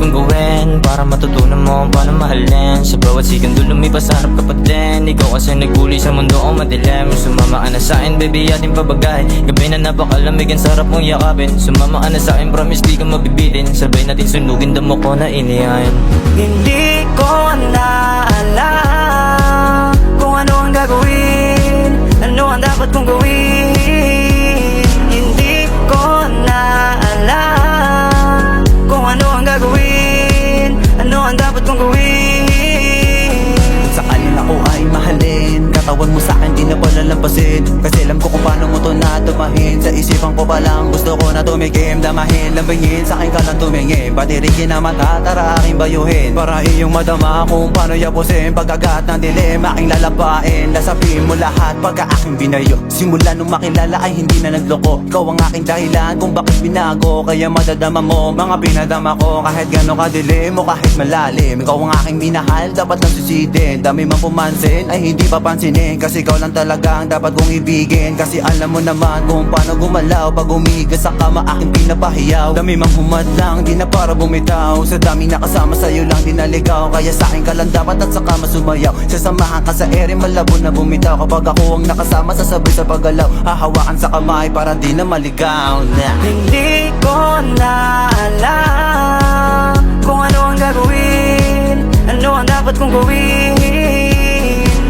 kong gawin para matutunan mo paano mahalin? Sa bawat segundo lumipas hanap ka pa din. Ikaw kasi nagkulay sa mundo o madilim. Sumama ka na sa'kin baby ating pabagay. Gabi na napakalamig ang sarap mong yakapin. Sumama ka na sa'kin promise di ka mabibitin. Sabay natin sunugin damo ko na inihain. Hindi ko na alam kung ano ang gagawin, ano ang dapat kong gawin. Hindi ko na alam kung ano ang gagawin, ano ang dapat kong gawin. Kung sakaling ako ay mahalin, katawan mo sa'kin di na palalampasin. Kasi alam ko kung paano mo to natumahin. Sa isipan ko pa lang gusto ko na tumigim. Damahin, lambingin, sa'kin ka lang tumingin. Patirikin na mata, tara aking bayuhin. Para iyong madama kung paano yapusin. Pagkagat ng dilim, aking lalapain. Lasapin mo lahat pagka aking binayo. Simula nung makilala ay hindi na nagloko. Ikaw ang aking dahilan kung bakit binago. Kaya madadama mo mga pinadama ko. Kahit gano'ng kadilim o kahit malalim. Ikaw ang aking minahal, dapat lang susidin. Dami man pumansin ay hindi papansinin. Kasi ikaw lang talaga ang dapat kong ibigin. Kasi alam mo naman kung paano gumalaw. Pag umiga sa kama aking pinapahiyaw. Dami mang humadlang, di na para bumitaw. Sa daming nakasama sa'yo lang di naligaw. Kaya sa'kin ka lang dapat at saka masumayaw. Sasamahan ka sa ere, malabo na bumitaw. Kapag ako ang nakasama, sasabay sa paggalaw. Hahawakan sa kamay para di na maligaw na. Hindi ko na alam kung ano ang gagawin, ano ang dapat kong gawin.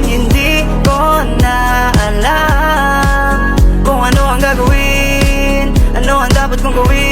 Hindi ko na alam kung ano ang gagawin, ano ang dapat kong gawin.